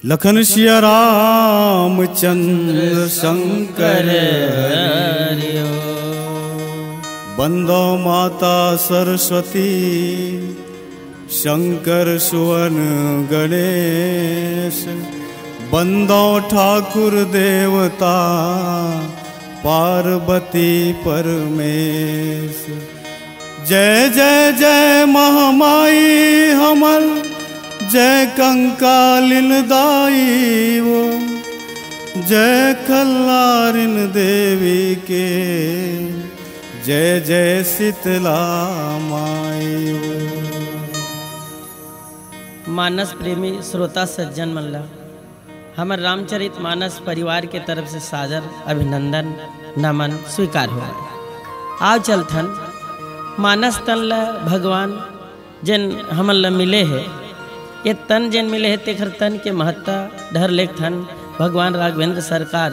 लखन सिया रामचंद्र शंकर बंदो माता सरस्वती शंकर सुवन गणेश बंदो ठाकुर देवता पार्वती परमेश। जय जय जय महामाई हमर जय कंकालिन दाई वो जय खल्लारिन देवी के जय जय शीतला माई वो। मानस प्रेमी श्रोता सज्जन मल्ला हमर रामचरित मानस परिवार के तरफ से सादर अभिनंदन नमन स्वीकार हुआ। आओ चलथन मानस तन ला भगवान जिन हमन ला मिले है ये तन जिन मिले है तेखर तन के महत्ता ढर लेख थन। भगवान राघवेंद्र सरकार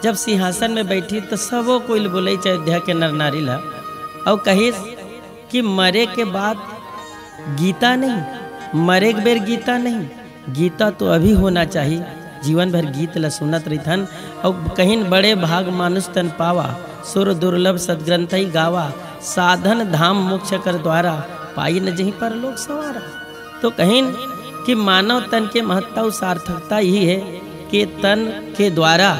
जब सिंहासन में बैठी तो सबो कोई बोले अयोध्या के नर नारी ला और कही कि मरे के बाद गीता नहीं, मरे के बेर गीता नहीं, गीता तो अभी होना चाहिए। जीवन भर गीत ला सुनत रही थन और कहीं बड़े भाग मानुष तन पावा सुर दुर्लभ सदग्रंथई गावा साधन धाम मोक्ष कर द्वारा पाई न जहीं पर लोग सवारा। तो कहीं कि मानव तन के महत्ता सार्थकता यही है कि तन के द्वारा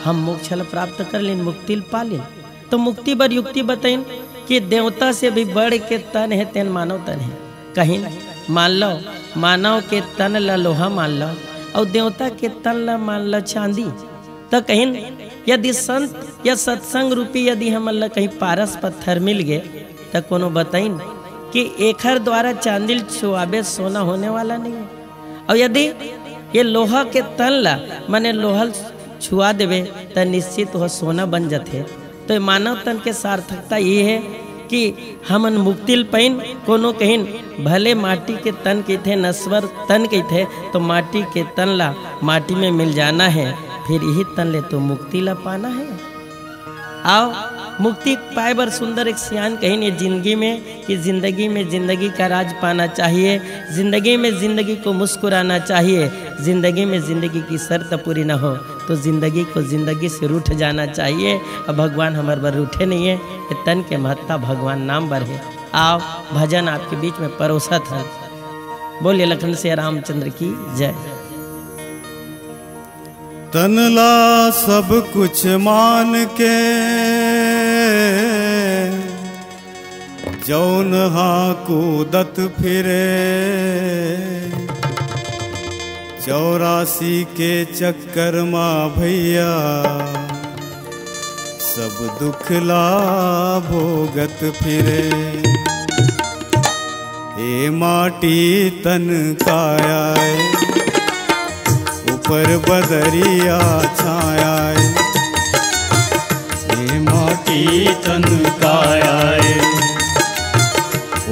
हम मोक्ष प्राप्त कर लें, मुक्ति पा लें। तो मुक्ति बर युक्ति बताइन कि देवता से भी बढ़ के तन है तेन मानव तन है। कहीं मान लो मानव के तन ला लोहा मान लो और देवता के तन ला मान लो चांदी। तो कहीं यदि संत या सत्संग रूपी यदि हम ला कहीं पारस पत्थर मिल गए तो कोनो बताइन कि एखर द्वारा चांदी छुआबे सोना होने वाला नहीं है। और यदि ये लोहा के तन ला माने लोहा छुआ देवे तो निश्चित वह सोना बन जाते। तो मानव तन के सार्थकता ये है कि हमन मुक्ति पाइन कोनो कहीं भले माटी के तन के थे नश्वर तन के थे तो माटी के तन ला माटी में मिल जाना है, फिर यही तन ले तो मुक्ति ला पाना है। आओ मुक्ति पाए बर सुंदर एक सियान कहीं ने जिंदगी में कि जिंदगी में जिंदगी का राज पाना चाहिए, जिंदगी में जिंदगी को मुस्कुराना चाहिए, जिंदगी में जिंदगी की शर्त पूरी ना हो तो जिंदगी को जिंदगी से रूठ जाना चाहिए। अब भगवान हमारे बर रूठे नहीं है, ये तन के महत्ता भगवान नाम बर है। आओ भजन आपके बीच में परोसत है। बोलिए लखन से रामचंद्र की जय। तनला सब कुछ मान के जौन हाँ कूदत फिरे 84 के चक्कर माँ भैया सब दुख ला भोगत फिरे। ए माटी तन काया ऊपर बदरिया छाया ये माटी तन काया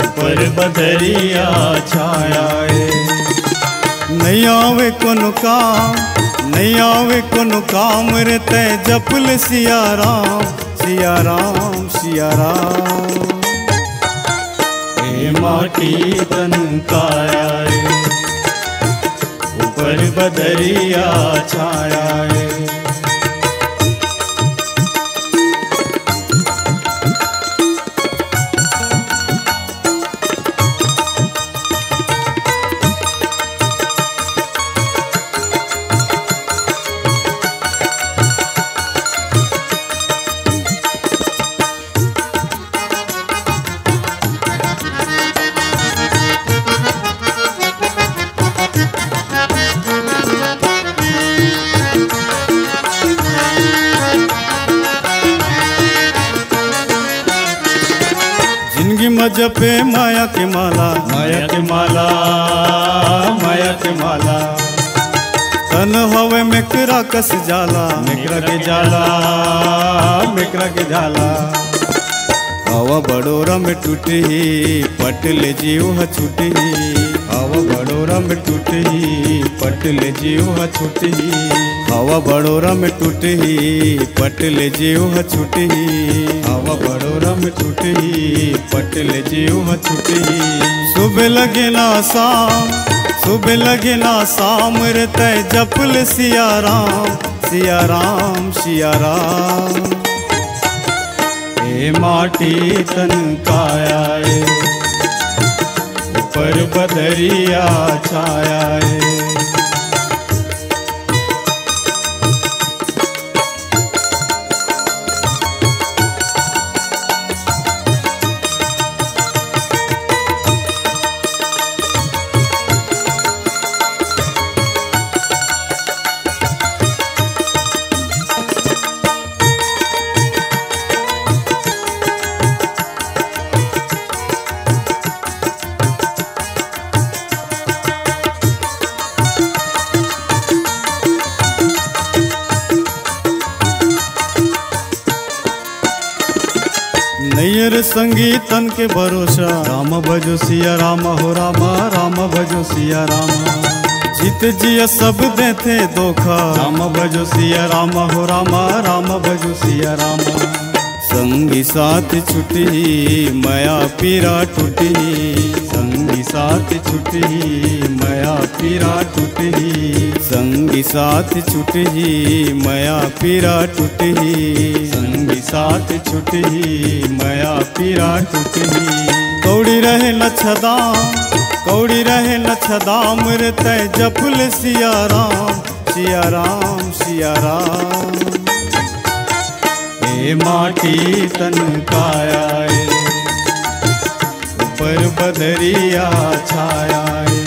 ऊपर बदरिया छाया। नहीं आवे कोनो काम, नहीं आवे कोनो काम रे तै जपल सिया राम सिया राम सिया राम। ये माटी तन काया ऊपर बदरिया छाया। जपे माया के माला, माया के माला, माया के माला। तन हवे मेकरा कस जाला, मेकरा के जाला, मेकरा के जाला। हवा बड़ोरा में टूटी पटले जीव छूटी, हवा बड़ोरा में टूटी पटले जीव छूटी, हवा बड़ोरा में टूटी पटले जीव छूटी, हवा बड़ोरा में टूटी पटले जीव छूटी। सुबह लगे ना शाम, सुबह लगे ना शाम रे तय जपल सिया राम, सिया राम, सिया राम। ए माटी तन काया है, ऊपर बदरिया छाया है। नैयर संगीतन के भरोसा, राम भजो सिया राम हो रामा, राम भजो सिया रामा। जीत जिया सब देते धोखा, राम भजो सिया राम हो रामा, राम भजो सिया रामा। संगी साथ छुटी माया पीरा टूटी, संगी साथ छुटी माया पीरा टूटी, संगी साथ छुटी माया पीरा टूटी, संगी साथ छुटी माया पीरा टूटी। कौड़ी रहे लच्छदाम, कौड़ी रहे लच्छदाम रे तय जपल सिया राम, सिया राम, सिया राम। ए माटी तन काया है, ऊपर बदरिया छाया है।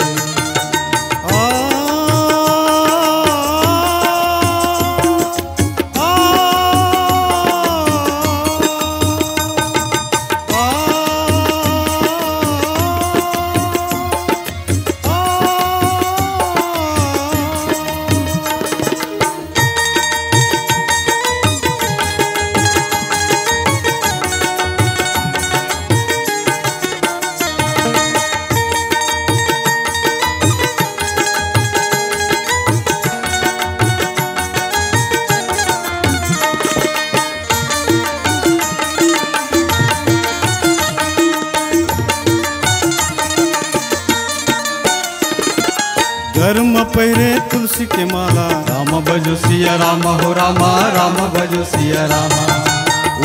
घर में पहरे तुलसी के माला, राम भजो सिया राम हो रामा, राम भजो सिया रामा।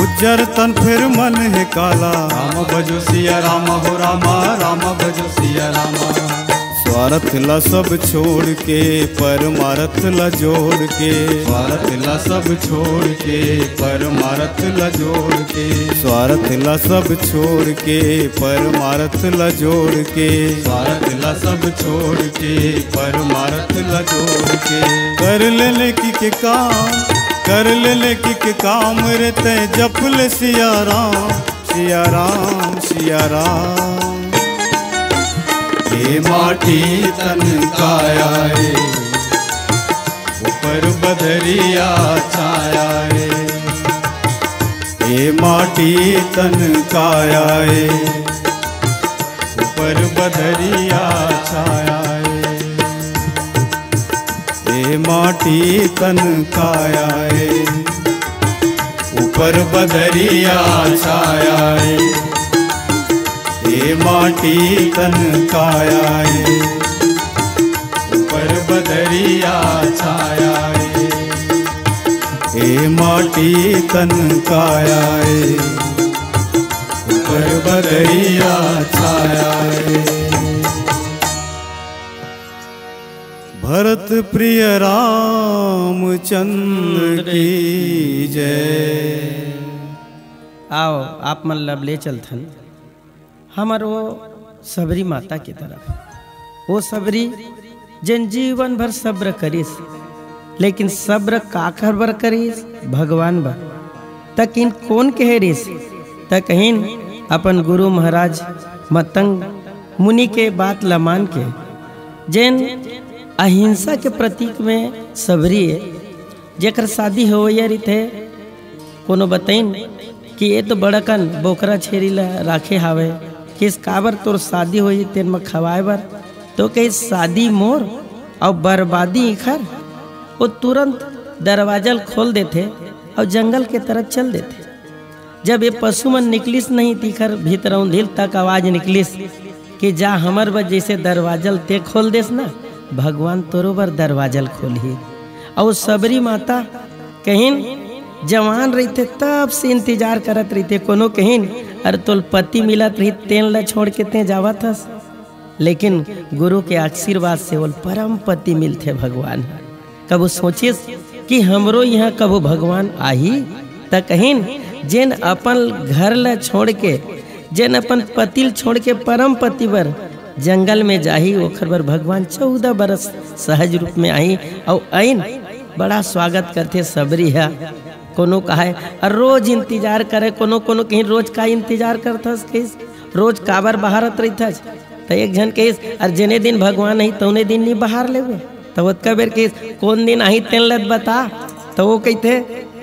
उज्जर तन फिर मन है काला, राम भजो सिया राम हो रामा, राम भजो सिया रामा। स्वार्थ ला सब छोड़ के परमार्थ ला जोड़ के, स्वार्थ ला सब छोड़ के परमार्थ ला जोड़ के, स्वार्थ ला सब छोड़ के परमार्थ ला जोड़ के, स्वार्थ ला सब छोड़ के परमार्थ ला जोड़ के। कर ले लेकी के काम, कर ले लेकी के काम रे तय जपल सिया राम, सिया राम, सिया राम। ये माटी तन काया है, ऊपर बदरिया छाया है। ये माटी तन काया है, ऊपर बदरिया छाया है। ये माटी तन काया है, ऊपर बदरिया छाया है। ये माटी तन काया है, ऊपर बदरिया छाया है। ये माटी तन काया है, ऊपर बदरिया छाया है। भरत प्रिय रामचंद्र की जय। आओ आप मन लब ले चलथन हमार वो सबरी माता की तरफ। वो सबरी जिन जीवन भर सब्र करीस, लेकिन सब्र काकर बर करीस भगवान बर। तक इन कौन कह रिस, तक इन अपन गुरु महाराज मतंग मुनि के बात ल मान के जैन अहिंसा के प्रतीक में सबरी जेकर शादी हो थे कोनो बताइन कि ये तो बड़कन बोकरा छेरी ला राखे हावे किस काबर तोर शादी हो तेन में खवाए बर तो कहीं शादी मोर और बर्बादी इखर वो तुरंत दरवाजा खोल देते और जंगल के तरफ चल देते। जब ये पशु मन निकलिस नहीं तीखर भीतर दिल तक आवाज निकलिस कि जा हमर बस जैसे दरवाजा ते खोल देस ना भगवान तोरो बर दरवाजा खोली। और सबरी माता कहीं जवान रहते तब से इंतजार करत रहते कोनो कहीं अरे तोल पति मिलत रही तेल ला छोड़ के ते जावत हस, लेकिन गुरु के आशीर्वाद से वो परम पति मिलते भगवान। कबो सोचिस कि हमरो यहाँ कबो भगवान आही त कहीं जेन अपन घर ला छोड़ के जेन अपन पतिल छोड़ के परम पति बर जंगल में जाही ओखर बर भगवान 14 बरस सहज रूप में आई और आइन बड़ा स्वागत करते सबरी है। कोनो कहे और रोज इंतजार करे कोनो कोनो कहीं रोज का इंतजार करथस कहिस रोज काबर बहारत रहिथस तो एक जन कहिस और जेने दिन भगवान आई तौने दिन नहीं बहार लेवे तो ओतका बेर कहिस कौन दिन आई तेन लत बता तो वो कहते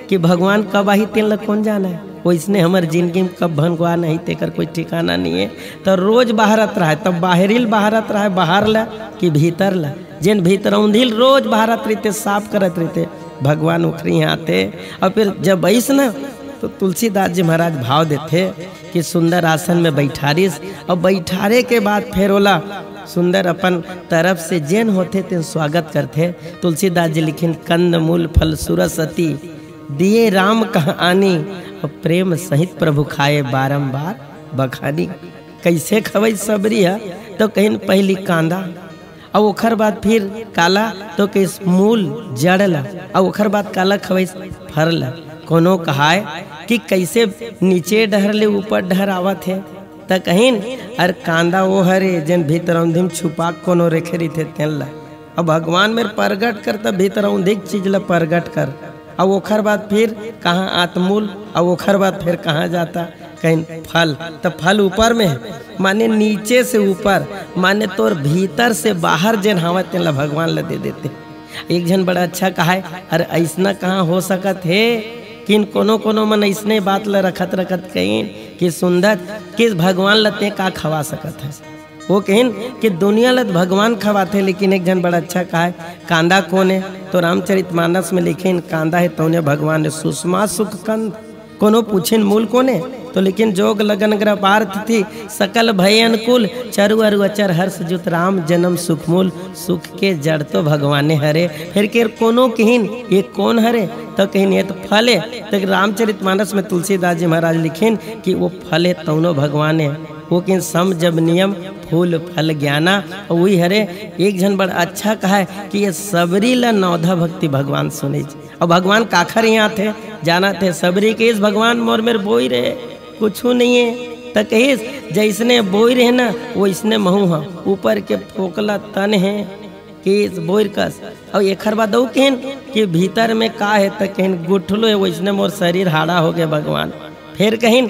कि भगवान कब आई तेन लत कौन जाना है वैसने हमार जिंदगी में कब भगवान आई तेकर कोई ठिकाना नहीं है। तो रोज बहारत रहा तब बाहरिल बहारत रहा बाहर ला कि भीतर ला जिन भीतर औंधिल रोज बहारत रहते साफ करत रहते भगवान उखरी आते। और फिर जब बैस ना तो तुलसीदास जी महाराज भाव देते कि सुंदर आसन में बैठारिस और बैठारे के बाद फिर ओला सुंदर अपन तरफ से जैन होते तेन स्वागत करते। तुलसीदास जी लिखिन कंद मूल फल सुरसती दिए राम कहानी और प्रेम सहित प्रभु खाए बारंबार बखानी। कैसे खवई सबरी है तो कहीं पहली कांदा और ओखर बाद फिर काला तो किस मूल जड़ला और ओखर बाद काला खवई फरला। कोनो कहाय कि कैसे नीचे डहरले ऊपर डहर आवत है त कहीं अर कांदा वो हरे जन भीतर औंधिम छुपा कोनो रेखे रही थे तेल अब भगवान मेरे प्रगट कर तब भीतर औंधिक चीज ला प्रगट कर और ओखर बाद फिर कहाँ आत्मूल और ओखर बाद फिर कहाँ जाता कहीं फल तो फल ऊपर में है माने नीचे से ऊपर माने तोर भीतर से बाहर जेन हवा तेन ला भगवान ला दे देते। एक जन बड़ा अच्छा कहा है अरे ऐसना कहाँ हो सकत है किन कोनो कोनो मन ऐसने बात ला रखत रखत कहीं कि सुंदर किस भगवान लते का खवा सकत है वो कहीं कि दुनिया लत भगवान खवाते। लेकिन एक जन बड़ा अच्छा कहा है कांदा कौन है तो रामचरितमानस में लिखे कांदा है तौने भगवान ने सुषमा सुख कंद कोनो पूछिन मूल कोने तो लेकिन जोग लगन ग्रह पार्थ थी सकल भय अनुकूल चरु अरु अचर हर्ष जुत राम जन्म सुख मूल सुख के जड़ तो भगवान हरे। फिर के कोनो कहीं ये कौन हरे तो कहीं ये तो फल है तो रामचरितमानस में तुलसीदास जी महाराज लिखेन कि वो फल है तौनो भगवान है वो किन सम जब नियम फूल फल ज्ञाना वही हरे। एक जन बड़ा अच्छा कहा है कि ये सबरी ला नौधा भक्ति भगवान सुने और भगवान काखर यहाँ थे जाना थे सबरी के इस भगवान मोर मेरे बोई रहे कुछ नहीं है तो कहिस जैसने बोई रहे ना वो इसने महू हाँ ऊपर के फोकला तन है कि इस बोर कस और एक बात दो कहन कि भीतर में का है तो कहीं गुठलो है वैसने मोर शरीर हाड़ा हो गए भगवान। फिर कहीं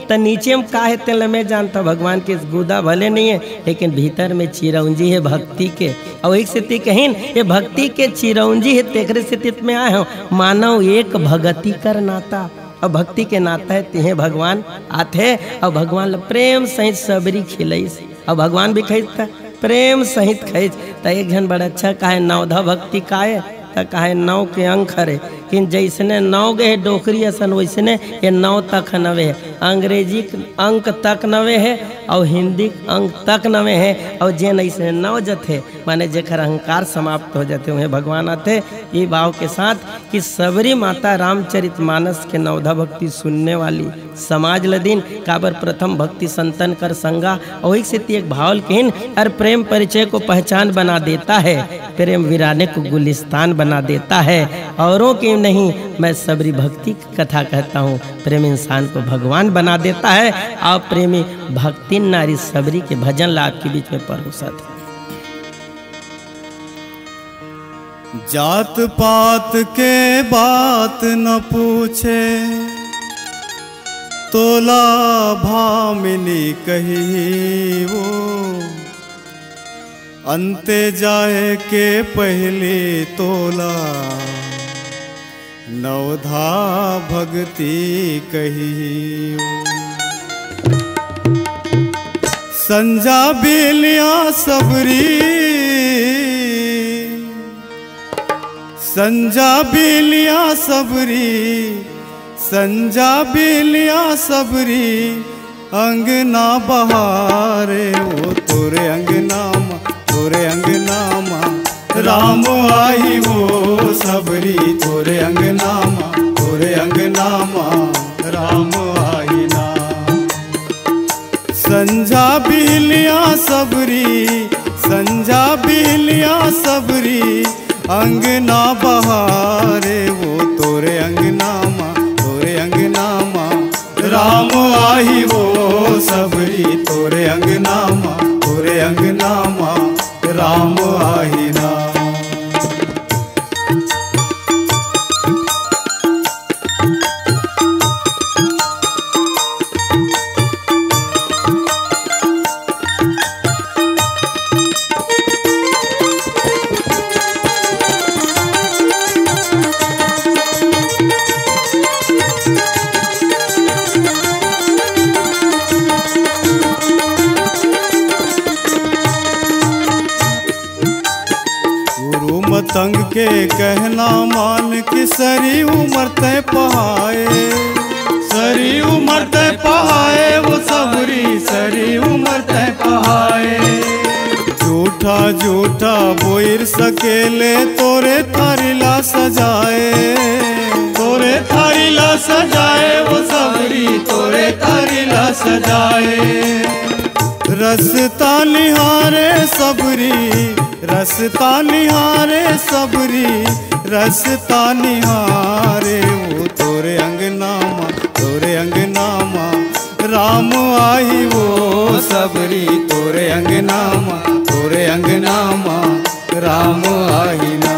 तो नीचे में का है तेल मैं जानता भगवान के गुदा भले नहीं है लेकिन भीतर में चिरौंजी है भक्ति के और एक स्थिति कहीं ये भक्ति के चिरौंजी है तेकरे स्थिति में आए हो मानव एक भगति कर नाता और भक्ति के नाता है तिहे भगवान आते और भगवान प्रेम सहित सबरी खिलईस और भगवान भी खींचता प्रेम सहित खींच तो एक जन बड़ा अच्छा कहा नवधा भक्ति काहे तो कहे 9 के अंक हरे कि जैसने 9 गए डोकरी असन वैसने ये 9 तक नवे है अंग्रेजी अंक तक नवे है और हिंदी अंक तक नवे है और जेन ऐसे 9 जथे माने जेकर अहंकार समाप्त हो जाते हुए भगवान आते। ये भाव के साथ कि सबरी माता रामचरितमानस के नवधा भक्ति सुनने वाली समाज लदीन काबर प्रथम भक्ति संतन कर संगा और एक से एक भाव कहन और प्रेम परिचय को पहचान बना देता है प्रेम वीराने को गुलिस्तान बना देता है। औरों की नहीं मैं सबरी भक्ति की कथा कहता हूँ प्रेम इंसान को भगवान बना देता है और प्रेमी भक्ति नारी सबरी के भजन लाभ के बीच में परोसत है। जात पात के बात न पूछे तोला भामिनी कही वो अंते जाए के पहले तोला नवधा भक्ति कही वो। संजा बेलिया सबरी संजा बेलिया सबरी संजा बेलिया सबरी अंगना बहारे वो तोरे अंगना माँ राम आई वो सबरी तोरे अंगना माँ राम आई ना। संजा बिलिया सबरी अंगना बहारे वो तोरे अंगना माँ राम आई वो सबरी तोरे अंगना माँ राम आई ना। मतंग के कहना मान कि सरी उमर तय पहाए वो सबरी सरी उमर तय पहाए। झूठा बोइर सकेले तोरे थारीला सजाए वो सबरी तोरे थारीला सजाए। रसता निहारे सबरी रसता निहारे वो तोरे अंगना माँ राम आई वो सबरी तोरे अंगना माँ राम आई ना।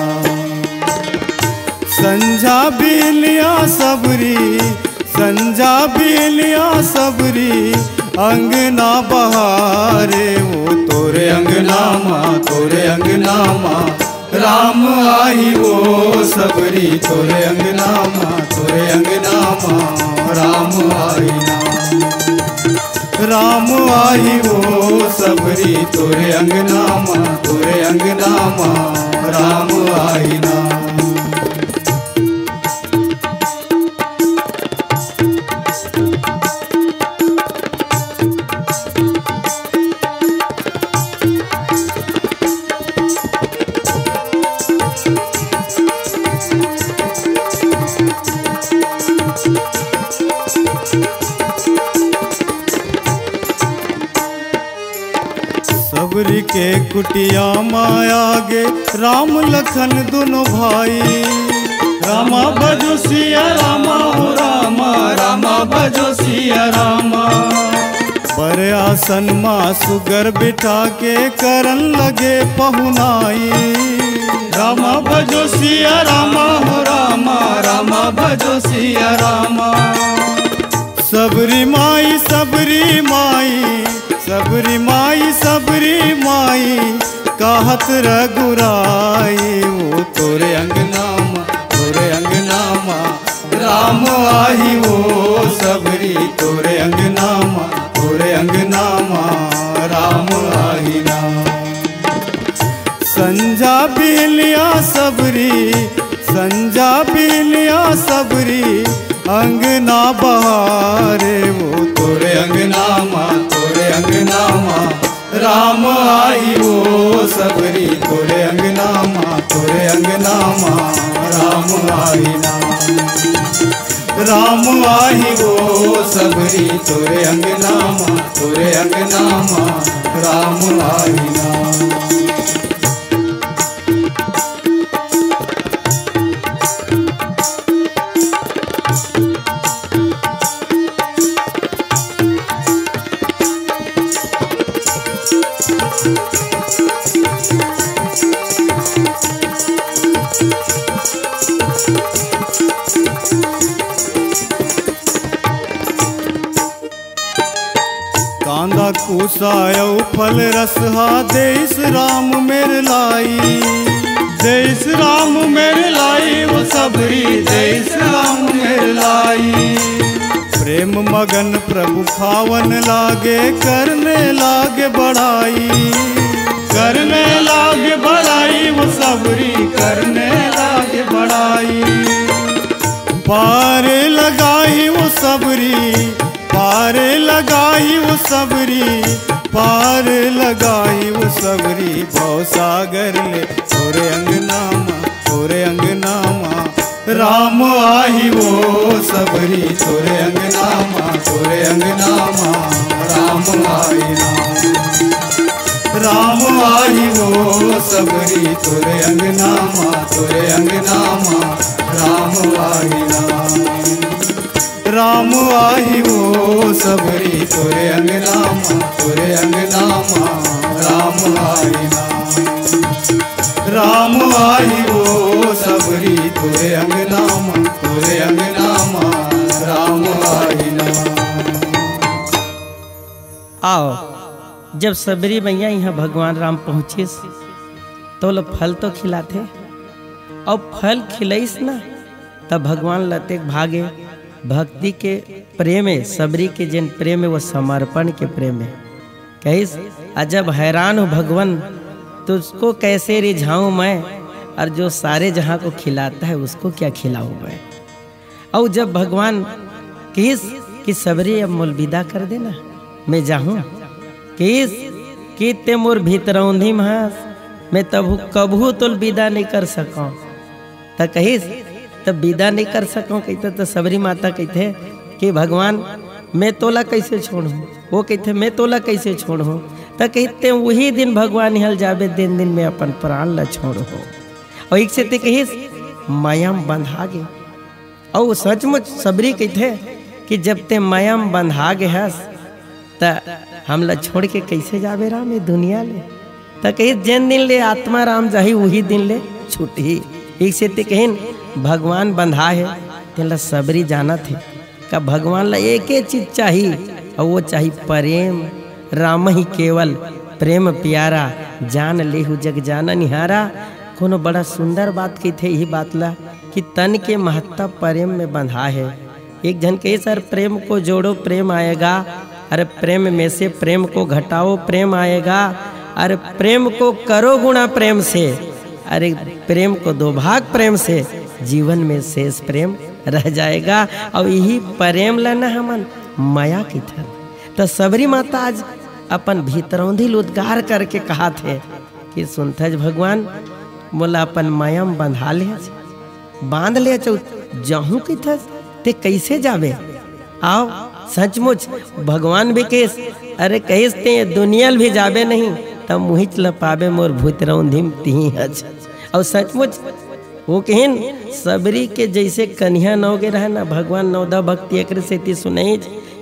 संजा बिलिया सबरी अंगना बहारे वो तोरे अंगना माँ राम आई वो सबरी तोरे अंगना माँ राम आई ना। राम आई वो सबरी तोरे अंगना माँ राम आई ना। सबरी के कुटिया माया गे राम लखन दोनों भाई रामा भजो सिया रामा हो रामा भजो सिया रामा। पर आसन माँ सुगर बिठा के करन लगे पहुनाई रामा भजो सिया रामा हो रामा भजो सिया रामा। सबरी माई कहत रघुराई वो तोरे अंगना माँ राम आई वो सबरी तोरे अंगना माँ राम आई ना। संजा बिलिया सबरी अंगना बहारे वो तोरे अंगना माँ राम आई वो सबरी तोरे अंगना माँ राम आई ना। राम आई वो सबरी तोरे अंगना माँ राम आई ना। सायौ फल रसहा देश राम मेरे लाई, देश राम मेरे लाई वो सबरी देश राम मेरे लाई। प्रेम मगन प्रभु खावन लागे करने लागे बढ़ाई, करने लागे बढ़ाई वो सबरी करने लागे बढ़ाई। पार लगाई वो सबरी पार लगाई वो सबरी, पार लगाई वो सबरी भव सागर ले तोरे अंगनामा, तोरे अंगनामा राम आई वो सबरी तोरे अंगनामा, तोरे अंगनामा राम आई राम आई वो सबरी तोरे अंगनामा, तोरे अंगनामा राम आई राम आई वो सबरी तोरे अंगनामा, तोरे अंगनामा राम आई राम आई वो सबरी तोरे अंगनामा, तोरे अंगनामा राम आई आओ जब सबरी मैया यहाँ भगवान राम पहुँचे तो लोग फल तो खिलाते और फल खिलाइस ना तब भगवान लते भागे भक्ति के प्रेम है, सबरी के जिन प्रेम है वो समर्पण के प्रेम है। कहिस अजब हैरान हो भगवान तुझको कैसे रिझाऊं मैं, और जो सारे जहां को खिलाता है उसको क्या खिलाऊं मैं। और जब भगवान किस कि सबरी अब मोल विदा कर देना मैं जाऊं, किस कि ते मोर भीतरौंधी महास मैं तब कभू तो विदा नहीं कर सकूं। तो कहिस तब विदा नहीं कर सकूं कहते तो सबरी माता कहते कि भगवान मैं तोला कैसे छोड़ूं, वो कहते मैं तोला कैसे छोड़ूं। तो कहते वही दिन भगवान हल जाबे दिन दिन में अपन प्राण ला छोड़ो। और एक से ते कहिस मायाम बंधा गे, और सचमुच सबरी कहते कि जब ते मायाम बंधा गे हस त हम ला छोड़ के कैसे जाबे राम ये दुनिया ले। तो कहिस जिन दिन ले आत्मा राम जाही वही दिन ले छूटी। एक से ते कहिन भगवान बंधा है तेला सबरी जाना थे का भगवान ला एक ही चीज चाहिए और वो चाहिए प्रेम। राम ही केवल प्रेम प्यारा जान लेहु जग जाना निहारा। कोनो बड़ा सुंदर बात की थे यही बात ला कि तन के महत्व प्रेम में बंधा है। एक जन कहे सर प्रेम को जोड़ो प्रेम आएगा, अरे प्रेम में से प्रेम को घटाओ प्रेम आएगा, अरे प्रेम को करो गुणा प्रेम से, अरे प्रेम को दो भाग प्रेम से, जीवन में शेष प्रेम रह जाएगा। और यही प्रेम लेना हमन माया की था। तो सबरी माता आज अपन भीतरौंधी उद्गार करके कहा थे कि सुनथज भगवान मोला अपन माया में बंधा ले बांध ले जाहू की था ते कैसे जावे। आओ सचमुच भगवान भी केस अरे कहिस ते दुनिया भी जाबे नहीं तब मुही चल पावे मोर भूतरौंधी ती हज। और सचमुच वो कहिन सबरी के जैसे कन्या नौ के रहे ना भगवान नौदा भक्ति एक से सुनई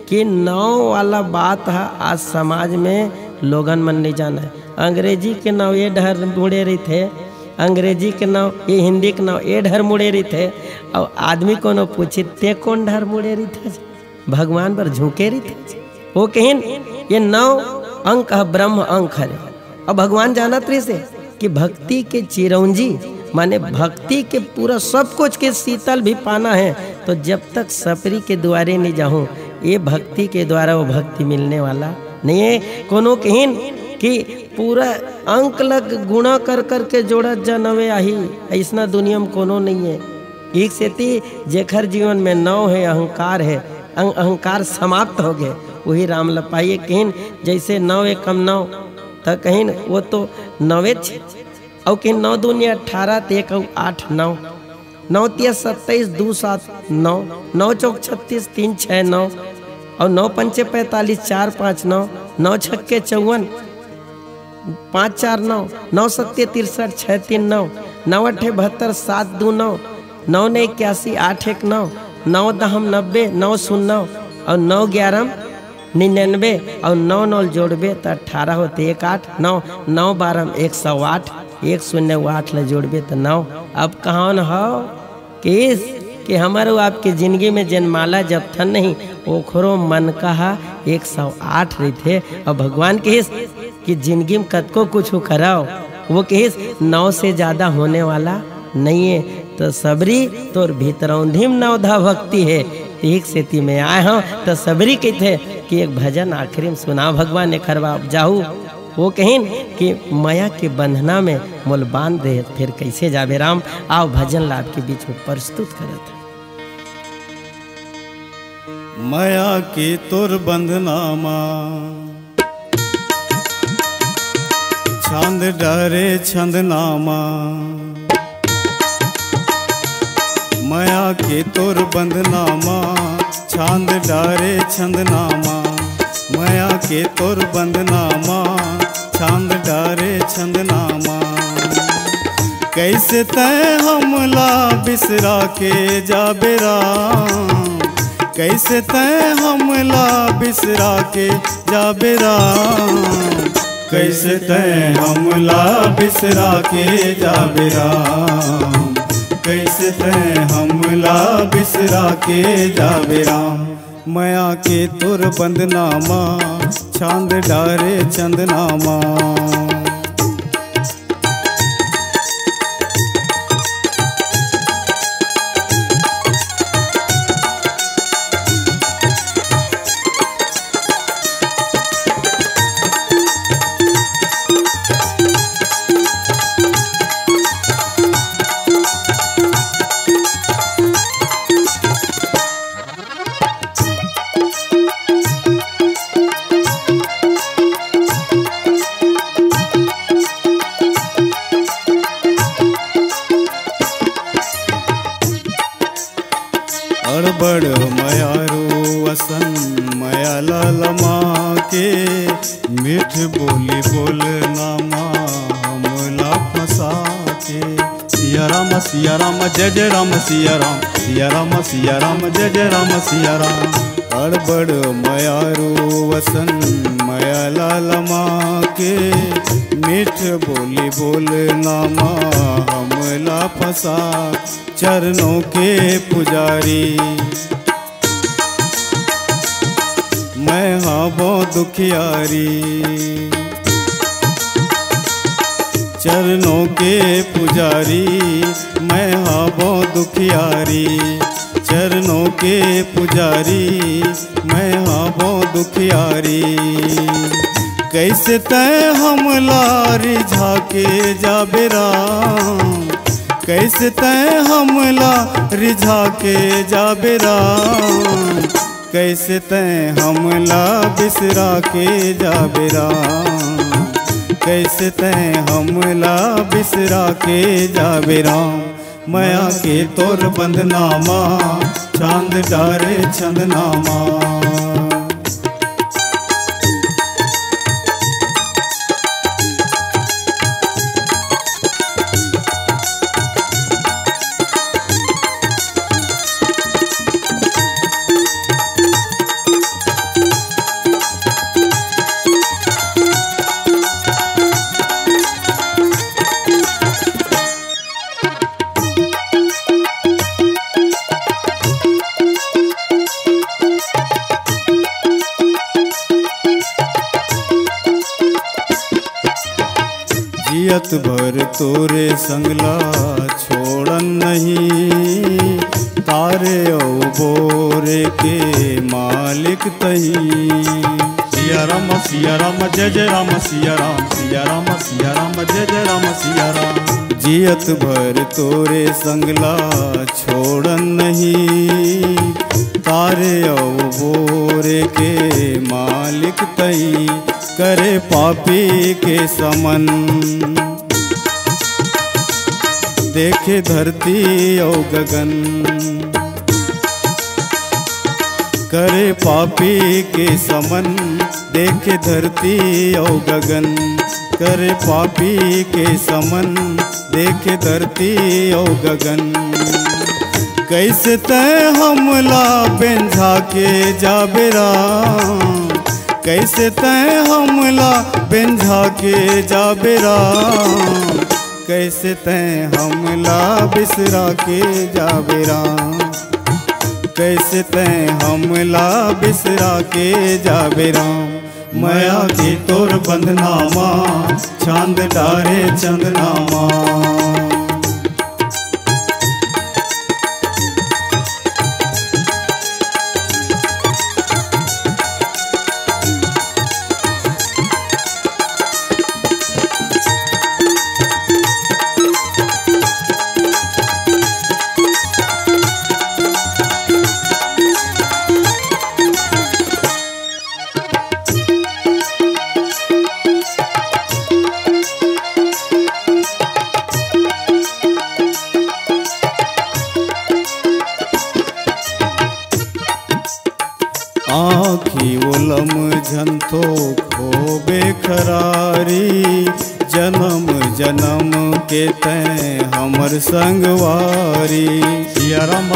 कि नाव वाला बात है आज समाज में लोगन मन नहीं जाना है। अंग्रेजी के नाव ये ढर मुड़े रही थे, अंग्रेजी के नाव ये हिंदी के नाव ये ढर मुड़े रही थे। और आदमी को न पूछे ते कौन ढर मुड़े रही थे, भगवान पर झुके रही थे। वो कहिन ये 9 अंक है ब्रह्म अंक है। और भगवान जानत रही से कि भक्ति के चिरौंजी माने भक्ति के पूरा सब कुछ के शीतल भी पाना है तो जब तक सपरी के द्वारे नहीं जाऊं ये भक्ति के द्वारा वो भक्ति मिलने वाला नहीं है। कोनो कहिन कि पूरा अंक लग गुणा कर कर के जोड़ा जनवे आही ऐसा दुनिया में कोनो नहीं है। एक से ती जेखर जीवन में 9 है अहंकार है, अहंकार समाप्त हो गए वही राम लपाइए। कहिन जैसे 9 एकम 9 तो कहिन वो तो 9 और कहीं 9 दूनी 18 1 8 9 9 3 27 2 7 9 9 चौक 36 3 6 9 और 9 पंचे 45 4 5 9 9 छक्के 54 5 4 9 9 सत्ते 63 6 3 9 9 अठे 72 7 2 9 9 ने 81 8 1 9 9 दहम 90 9 0 और 9 11 99 और 9 9 जोड़बे तो 18 होते 1 8 9 9 12 108 1 0 8 ले जोड़बे तो 9। अब कहाँ हो कि हमारो आपके जिंदगी में जन्माला जब थन नहीं ओखरो मन कहा 108 रही थे। और भगवान कहिस कि जिंदगी में कतको कुछ कराओ, वो कहिस 9 से ज़्यादा होने वाला नहीं है। तो सबरी तोर भीतरौंधी में नवधा भक्ति है, एक सेती में आए हों तो सबरी कहते कि एक भजन आखिरी में सुना भगवान ने खरवा जाहू। वो कहिन कि माया के बंधना में मोल बांध दे फिर कैसे जाबे राम। आओ भजन लाभ के बीच में प्रस्तुत करत। माया के तोर बंधनामा छांद डरे छंदनामा, माया के तोर बंधनामा छांद डारे छंदनामा, माया के तोर बंधनामा छांद डारे छंदनामा। कैसे तय हमला बिसरा के जाबे राम, कैसे तय हमला बिसरा के जाबे राम, कैसे तय हमला बिसरा के जाबे राम, कैसे तय हमला बिसरा के जाबे राम। माया के तोर बंदनामा छांद डारे चंदनामा। अड़बड़ मयारो वसन मया लालमा के, मीठ बोली बोलनामा हमला फंसा के। सिया राम जय जय राम, सिया राम सिया राम जय जय राम सिया राम। अड़बड़ मयारो वसन मया लालमा के, मीठ बोली बोलनामा हमला फंसा। चरणों के पुजारी मैं हाँ बहुत दुखियारी, चरणों के पुजारी मैं हाँ बहुत दुखियारी, चरणों के पुजारी मैं हाँ बहुत दुखियारी। कैसे तय हमला रिझा के जाबे राम, कैसे तय हमला रिझा के जाबे राम, कैसे तय हमला बिसरा के जाबे राम, कैसे तय हमला बिसरा के जाबे राम। माया के तोर बंदनामा चांद डारे चंदनामा। जियत भर तोरे संगला छोड़न नहीं, तारे औ बोरे के मालिक तही। सिया राम जय जय राम, सिया राम जय जय राम सिया राम। जियत भर तोरे संगला छोड़न नहीं, तारे औ बोरे के मालिक तही। करे पापी के समन देखे धरती औ गगन, करे पापी के समन देखे धरती औ गगन, करे पापी के समन देखे धरती औ गगन। कैसे तय हमला बेंझा के जाबे राम, कैसे तय हमला बेंझा के जाबे राम, कैसे तैं हमला बिसरा के जाबे राम, कैसे तैं हमला बिसरा के जाबे राम। माया के तोर बंधनामा चांद डारे चंदनामा। आँखी ओलम झंथो खोबे खरारी, जन्म जन्म के तैं हमर संगवारी। सिया राम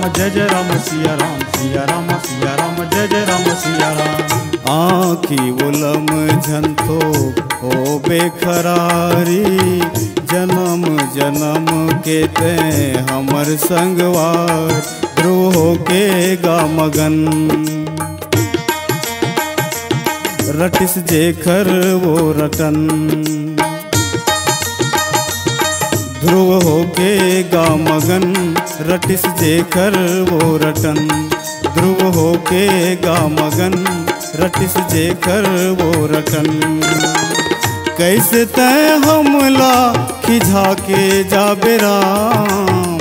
जय जय राम सिया राम, सिया राम जय जय राम सिया राम। आँखी ओलम झंथो खोबे खरारी, जन्म जन्म के तैं हमर संगवार। ध्रुव के गा मगन रटिस जेखर वो रटन, ध्रुव होके गा मगन रटिस जेखर वो रटन। ध्रुव होके गा मगन रटिस जेखर वो रटन। कैसे तैं हमला खिझा के जाबे राम,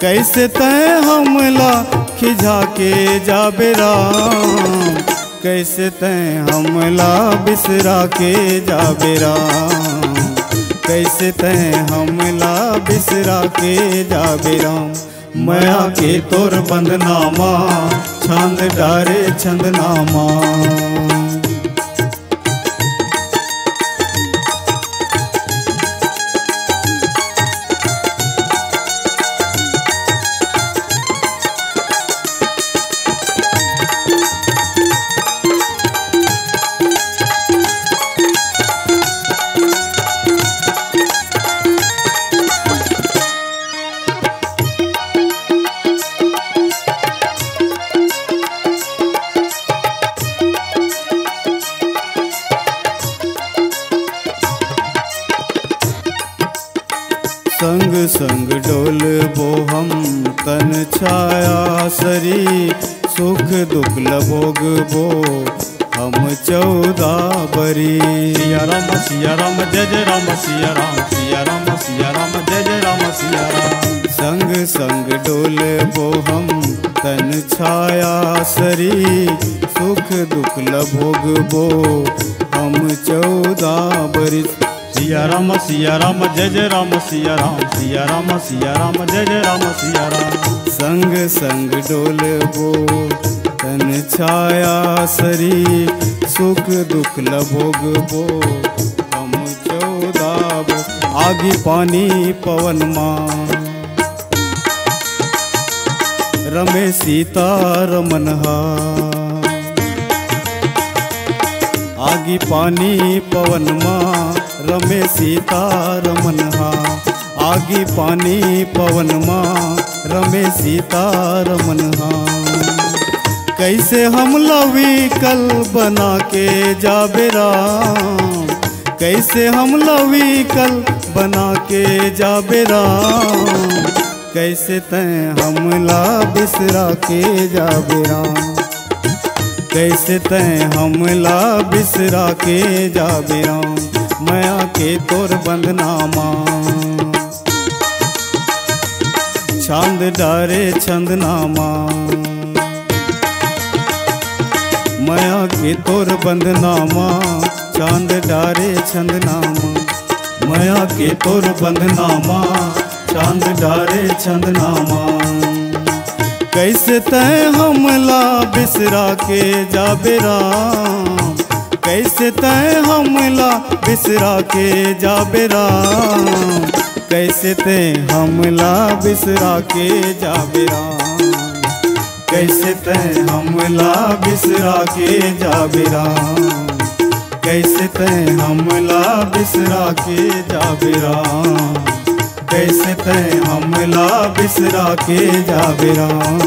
कैसे तैं हमला खिझा के जाबे राम। कैसे तैं हमला बिसरा के जाबे राम, कैसे तैं हमला बिसरा के जाबे राम। माया के तोर बंधनामा चांद डारे चंदनामा। संग संग डोलबो हम तन छाया सरी, सुख दुख लभोगबो हम 14 बरी। सिया राम जय जय राम सिया राम, सिया राम जय जय राम सिया राम। संग संग डोलबो हम तन छाया सरी, सुख दुख लभोगबो हम 14 बरी। सिया राम जय जय राम सिया राम, सिया राम जय जय राम सिया राम। संग संग डोलबो तन छाया सरी, सुख दुख लभोगबो हम 14 आगी पानी पवन माँ। रमे सीता रमनहा, आगी पानी पवन माँ रमे सीता रमनहा। आगी पानी पवन माँ रमे सीता रमनहा। कैसे हम लविकल बना के जाबे राम, कैसे हम लविकल बना के जाबे राम। कैसे तैं हमला बिसरा के जाबे राम, कैसे तैं हमला बिसरा के जाबे राम। माया के तोर बंधनामा चांद डारे चंदनामा। माया के तोर बंधनामा चांद डारे चंदनामा। माया के तोर बंधनामा चांद डारे चंदनामा। कैसे तैं हमला बिसरा के जाबे राम, कैसे तैं हमला बिसरा के जाबे राम। कैसे तैं हमला बिसरा के जाबे राम, कैसे तैं हमला बिसरा के जाबे राम। कैसे तय हमला बिसरा के जाबे राम, कैसे तय हमला बिसरा के जाबे राम,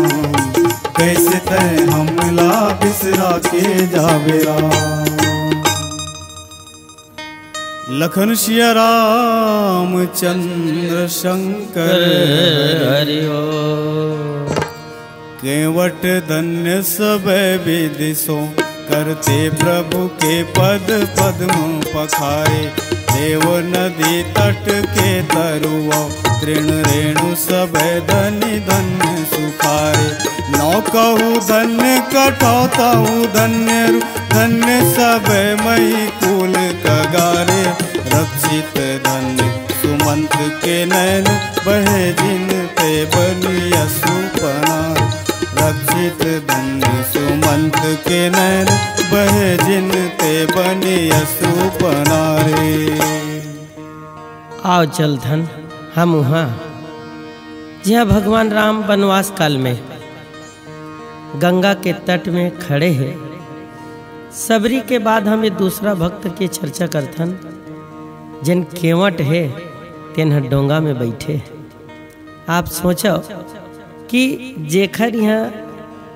कैसे तय हमला बिसरा के जाबे राम। लखन सिया राम चंद्र शंकर हरि ओ केवट धन्य सब विदिशो करते प्रभु के पद पद्म पखारे। देव नदी तट के तरुआ तृण रेणु सब धन्य धन्य सुखारे। नौकहु धन्य कटौताहु धन्य धन्य सब मई कुल कगारे। रक्षित धन्य सुमंत के नैन बहे जिन ते बनिया सुपनार। रक्षित धन्य सुमंत के नैन बहे जिन ते बनिया सुपनारे। आओ चल धन हम वहाँ जहाँ भगवान राम वनवास काल में गंगा के तट में खड़े हैं। सबरी के बाद हम एक दूसरा भक्त की चर्चा करथन जिन केवट है तेन डोंगा में बैठे। आप सोचो कि जेखर यहाँ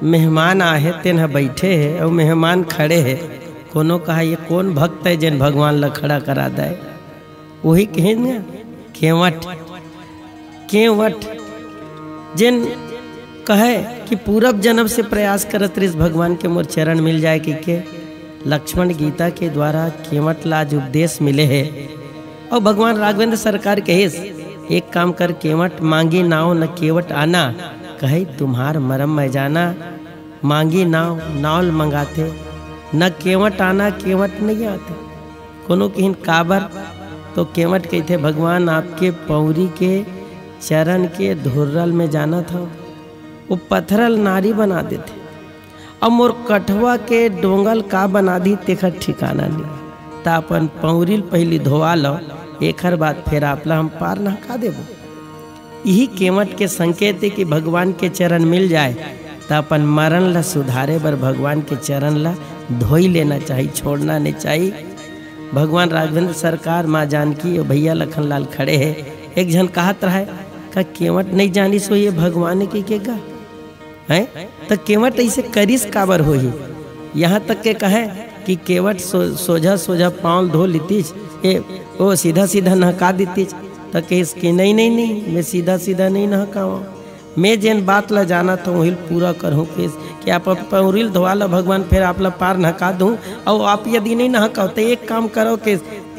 मेहमान आए तेन बैठे है और मेहमान खड़े है। कोनो कहा ये कौन भक्त है जिन भगवान ला खड़ा करा दे। वही कहे ना केवट केवट जिन कहे कि पूरब जन्म से प्रयास करत रही भगवान के मोर चरण मिल जाए कि के लक्ष्मण गीता के द्वारा केवट ला आज उपदेश मिले है। और भगवान राघवेंद्र सरकार कहे एक काम कर केवट मांगी नाव न केवट आना। कहे तुम्हार मरम मैं जाना। मांगी नाव नाव मंगाते न केवट आना केवट नहीं आते। कोनो कहीं काबर तो केवट कहते भगवान आपके पौरी के चरण के धुर्रल में जाना था। वो पत्थरल नारी बना देते। अब मोर कठवा के डोंगल का बना दी तेखर ठिकाना नहीं। ता अपन पौरिल पहली धोवा लो एकर बाद फिर आपला हम पार नहका देबो। यही केवट के संकेत है कि भगवान के चरण मिल जाए तो अपन मरण ला सुधारे बर भगवान के चरण ला धोई लेना चाहिए, छोड़ना नहीं चाहिए। भगवान राघवेंद्र सरकार माँ जानकी और भैया लखनलाल खड़े है। एक जन कहत रहा का केवट नहीं जानी सो ये भगवान की के गा है तो केवट ऐसे करिस काबर हो ही। यहाँ तक के कहे कि केवट सोझा सोझा पाँव धो लीतीच वो सीधा सीधा नहका दीतीच। तो कहिस कि नहीं नहीं नहीं मैं सीधा सीधा नहीं नहकाऊँ। मैं जिन बात ला जाना था वही पूरा करूँ कि आप पौरिल धोवा लो भगवान फिर आप ला पार नहका दूँ। और आप यदि नहीं नहकाओ तो एक काम करो कि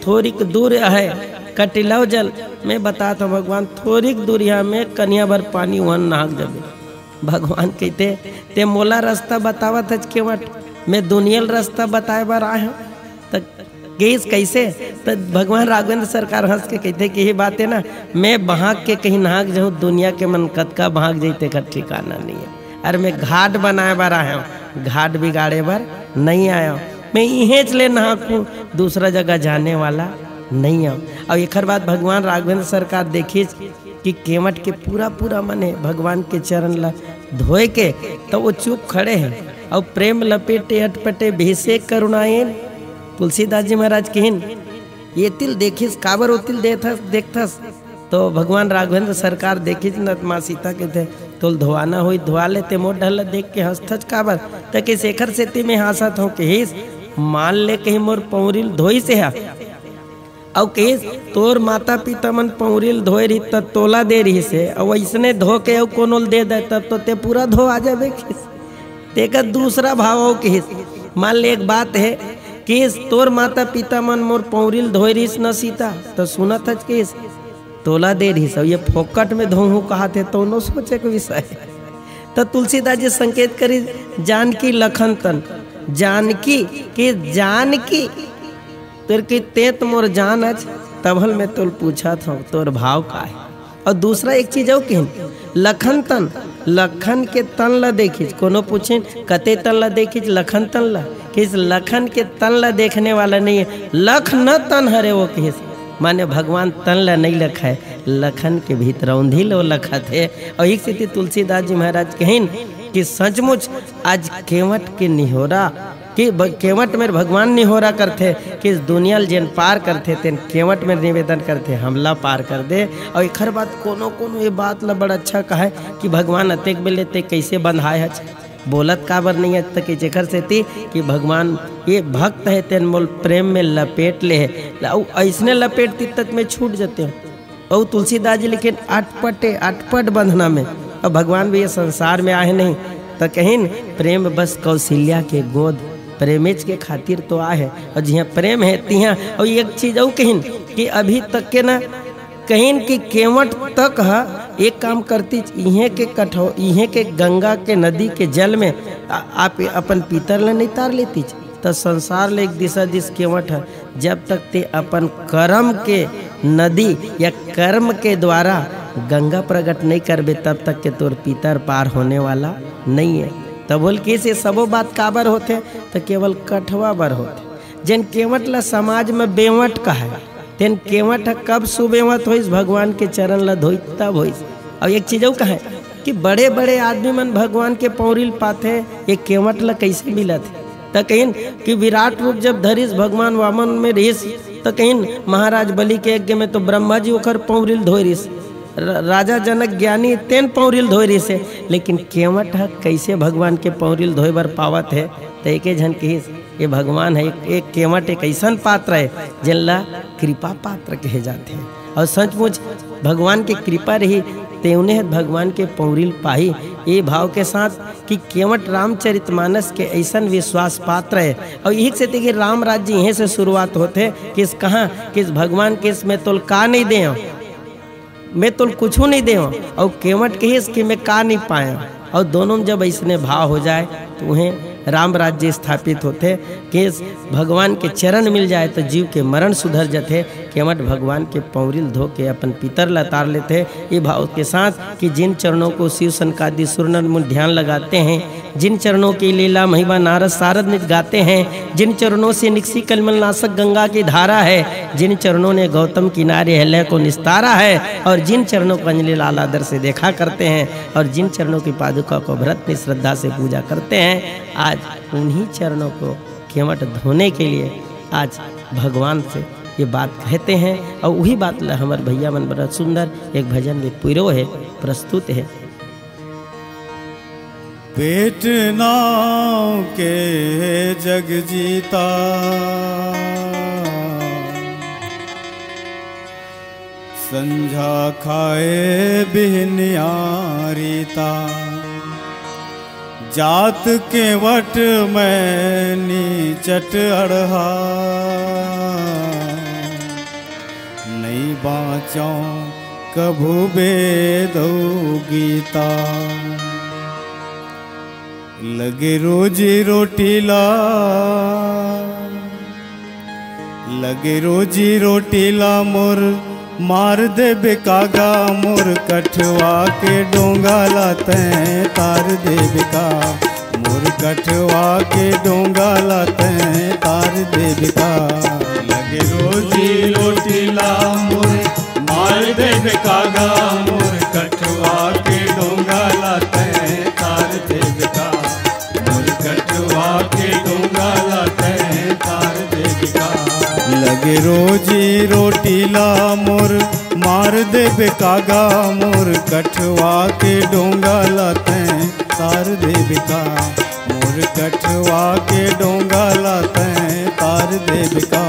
थोड़ी दूर है कटिलाओ जल मैं बताता हूँ भगवान थोड़ी दूर यहाँ में कन्या भर पानी वहाँ नहाक जबे। भगवान कहते ते मोला रास्ता बतावा था केवट मैं दुनियल रास्ता बताए बार आए हूँ। तो गईस कैसे तो भगवान राघवेंद्र सरकार हंस के कहते कि ये बात है ना मैं बहाक के कहीं नहाक जाऊँ दुनिया के मन कतका बहाक जैते का ठिकाना नहीं है। अरे मैं घाट बनाए बार आया हूँ घाट बिगाड़े बार नहीं आया हूँ। मैं यहीं चले नहाकूँ दूसरा जगह जाने वाला नहीं आऊँ। और एक बात भगवान राघवेंद्र सरकार देखिए कि केवट के पूरा पूरा मन है भगवान के चरण ला धोए के तो वो चुप खड़े हैं और प्रेम लपेटे अटपटे भेसे करुणाएन। तुलसीदास जी महाराज कहन ये तिल देखिस काबर वो तिल देखथस। तो भगवान राघवेंद्र सरकार देखिस न माँ सीता के थे तुल धोआना हुई धोआ लेते मोट ढल देख के हंसथच काबर तो कि शेखर सेती में हंसत हूँ कि मान ले कहीं मोर पौरिल धोई से हा और कहिस तोर माता पिता मन पौरिल धोए रही तब तोला दे रही से और वैसने धो के कोनोल दे दे तब तो ते पूरा धो आ जाबे। तेका दूसरा भाव हो कहिस मान ले एक बात है कि तोर माता पिता मन मोर पौरिल धोए रही न सीता तो सुनत हज कि तोला दे रही सब ये फोकट में धोहू कहा थे तो नो सोचे के विषय। तो तुलसीदास जी संकेत करी जानकी लखन तन जानकी के जानकी तेर की तेत मोर जान अच तभल में तोल पूछा था तोर भाव का है। और दूसरा एक चीज हो कि लखन तन लखन के तन ला देखिज कोनो पूछे कते तन ला देखिज लखन तन ला किस लखन के तन ला देखने वाला नहीं है लख न तन हरे वो किस माने भगवान तन ला नहीं लखा है लखन के भीतर औंधी लो लखा थे। और एक स्थिति तुलसीदास जी महाराज कहें कि सचमुच आज केवट के निहोरा कि केवट में भगवान नहीं हो रहा करते कि इस दुनिया जेन पार करते तेन केवट में निवेदन करते हमला पार कर दे। और एक बात कोनो कोनो ये बात ला बड़ा अच्छा कहा है कि भगवान अतेक बेले ते कैसे बंधाए है बोलत काबर नहीं है तक जेकर से थी कि भगवान ये भक्त है तेन मोल प्रेम में लपेट ले है ऐसने लपेटती तक में छूट जाते हो। और तुलसीदास जी लेकिन अटपट बंधना में। और भगवान भी ये संसार में आए नहीं तो कहीं प्रेम बस कौशल्या के गोद प्रेमिज के खातिर तो आ है। और जिहाँ प्रेम है तिहाँ और एक चीज और कहीं कि अभी तक के ना कहीं कि केवट तक है एक काम करती इहे के गंगा के नदी के जल में आप अपन पीतर ले नहीं तार लेती तो संसार ले एक दिशा दिस केवट है। जब तक ते अपन कर्म के नदी या कर्म के द्वारा गंगा प्रकट नहीं करबे तब तक के तोर पीतर पार होने वाला नहीं है। तब बोल के से सबो बात काबर होते तो केवल कठवा बर होते। जिन केवट ला समाज में बेवट का है तेन केवट कब सुबेवत होइस भगवान के चरण ला धोई तब होइस। और एक चीज का है कि बड़े बड़े आदमी मन भगवान के पौरिल पाथे ये केवट ला कैसे मिलत है तो कहीं कि विराट रूप जब धरिस भगवान वामन में रहिस तो कहीं महाराज बलि के यज्ञ में तो ब्रह्मा जी ओकर पौरिल धोरिस राजा जनक ज्ञानी तेन पौरिल धोई रही से। लेकिन केवट है कैसे भगवान के पौरिल धोए बर पावत है तो एक झन कहिस ये भगवान है एक केवट एक ऐसा पात्र है जिनला कृपा पात्र कहे जाते हैं। और सचमुच भगवान की कृपा रही तेवने भगवान के पौरिल पाही ये भाव के साथ कि केवट रामचरितमानस के ऐसा विश्वास पात्र है। और यही से देखिए राम राज्य यहीं से शुरुआत होते किस कहाँ किस भगवान किस में तुल का नहीं दे मैं तो कुछ नहीं दे और केवट कहिस कि मैं का नहीं पाया। और दोनों में जब ऐसने भाव हो जाए तो उन्हें राम राज्य स्थापित होते कि भगवान के चरण मिल जाए तो जीव के मरण सुधर जाते। केवट भगवान के पौरिल धो के अपन पितर लतार लेते ये भाव के साथ कि जिन चरणों को शिव सनकादि सुरनर मुन ध्यान लगाते हैं जिन चरणों की लीला महिमा नारद सारद नित गाते हैं जिन चरणों से निकसी कलमल नाशक गंगा की धारा है जिन चरणों ने गौतम किनारे हलय को निस्तारा है और जिन चरणों को अंजलि लाल आदर से देखा करते हैं और जिन चरणों की पादुका को भरत श्रद्धा से पूजा करते हैं आज उन्हीं चरणों को केवट धोने के लिए आज भगवान से ये बात कहते हैं। और वही बात ला हमारे भैया मन बड़ा सुंदर एक भजन में पूरो है प्रस्तुत है। पेट नाव के जग जीता संझा खाए बिहनियारीता जात के वट में नीचट अड़हा नहीं बाँचो कभू बेदो गीता लगे रोजी रोटीला लगे रोजी रोटीला मोर मार दे बेकागा मोर कठवा के डोंगा लाते तार दे बेका मोर कठवा के डोंगा लाते तार दे बेका लगे रोजी रोटीला मोर मार दे बेकागा मोर कठवा के डोंगा लाते तार दे बेका मोर कठवा के डोंगा लाते तार दे बेका लगे रोजी रोटीला मोर मार दे बेकागा मोर कठवा के डोंगा लाते तार दे बेका मोर कठवा के डोंगा लाते तार दे बेका।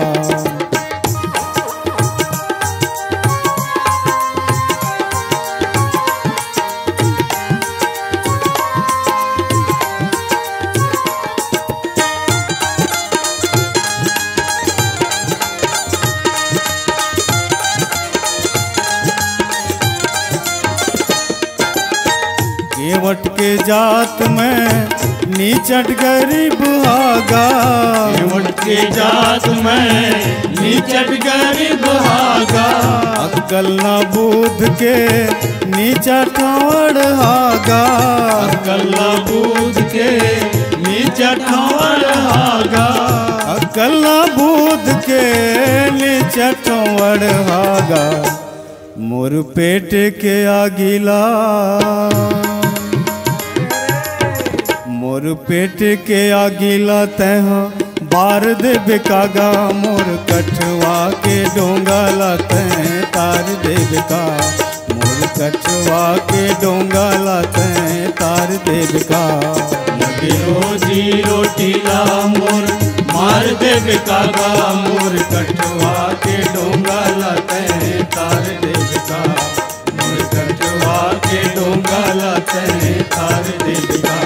केवट के जात में नीचट गरीब हागा केवट के जात में नीचट गरीब हागा अक्कल ना बूध के नीचा ठावड़ हागा अक्कल ना बूध के नीचा ठावड़ हागा अक्कल ना बूध के नीचा ठावड़ हागा मोर पेट के आगिला मोर पेट के आगिला तह बार दे बेकागा मोर कठवा के डोंगा लाते तार दे बेका मोर कठवा के डोंगा लाते तार दे बेका लगे रोजी रोटी ला मोर मार दे बेकागा मोर कठवा के डोंगा लाते तार दे बेका मोर कठवा के डोंगा लाते तार दे बेका।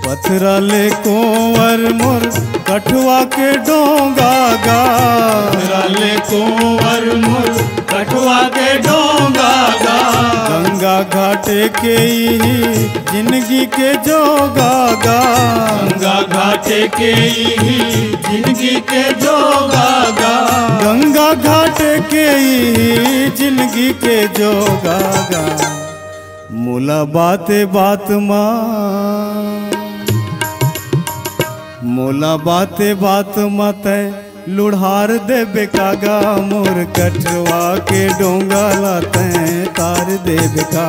पथरा ले कोवर मोर कठवा के डोंगा गा पथरा ले कोवर मोर कठवा के डोंगा गा गंगा घाटे के ही जिंदगी के जोगा गा गंगा घाटे के ही जिंदगी के जोगा गा गंगा घाटे के ही जिंदगी के जोगा गा मुला बाते बात माँ मोला बाते बात मत लुढ़ार दे बेकागा मोर कठवा के डोंगा लाते तार दे बेका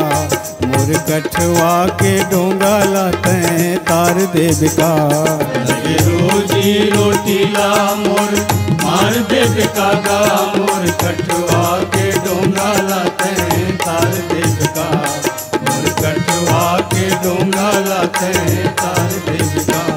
मोर कठवा के डोंगा लाते तार दे बेका लगे रोजी रोटी ला मोर मार दे बेकागा मोर कठवा के डोंगा लाते तार दे बेका मोर कठवा के डोंगा लाते तार दे बेका।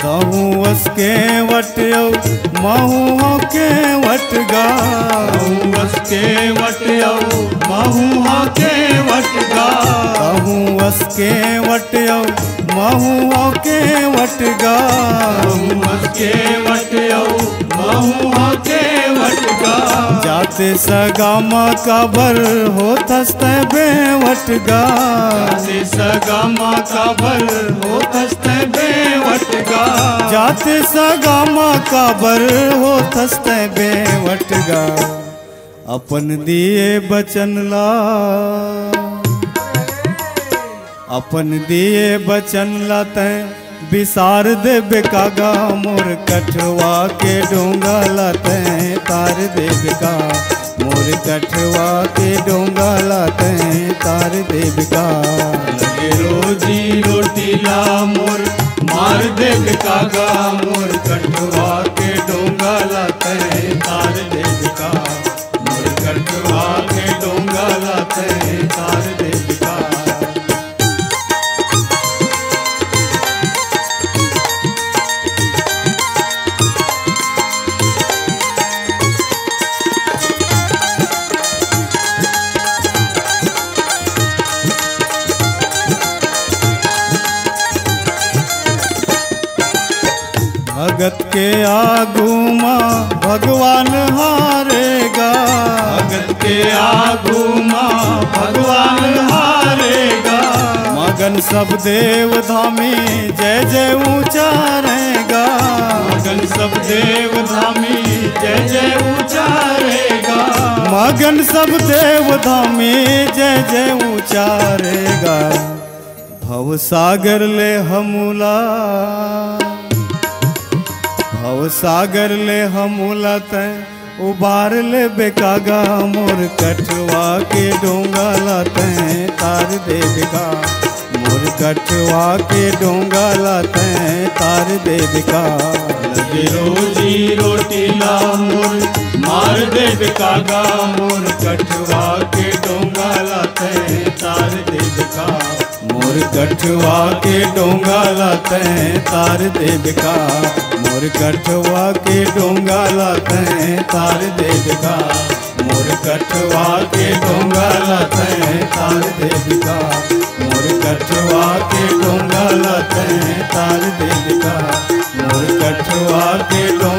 कहूँ के वट महू के वट गा बस के वट महू के वट गा कहूँ के वट महू के वट गा बस के वट महू के वट गा जाते सगामा काबर हो थस्ते बेवट गा जाते सगामा काबर हो थस्ते बेवट गा जाते सगामा काबर हो थस्ते बेवट गा अपन दिए बचन ला अपन दिए बचन लाते बिसार दे बेकागा मोर कठवा के डोंगा लाते तार दे बेका मोर कठवा के डोंगा लाते तार दे बेका लगे रोजी रोटी ला मोर मार दे बेकागा मोर कठवा के डोंगा लाते तार दे बेका मोर कठवा के डोंगा लाते तार दे बेका। भगत के आगू माँ भगवान हारेगा भगत के आगू माँ भगवान हारेगा मगन सब देव धामी जय जय उचारेगा मगन सब देव धामी जय जय उचारेगा मगन सब देव धामी जय जय उचारेगा भव सागर ले हमूला भव सागर ले हमूला तैं उबार ले बेकागा मोर कठवा के डोंगा लाते तार दे बेका मोर कठवा के डोंगा लाते तार दे बेका लगे रोजी रोटी ला मोर मार दे बेकागा मोर कठवा के डोंगा लाते तार दे बेका मोर कठवा के डोंगा लाते तार दे बेका मोर कठवा के डोंगा लाते तार दे बेका मोर कठवा के डोंगा लाते तार दे बेका मोर कठवा के डोंगा लाते तार दे बेका मोर कठवा के डोंगा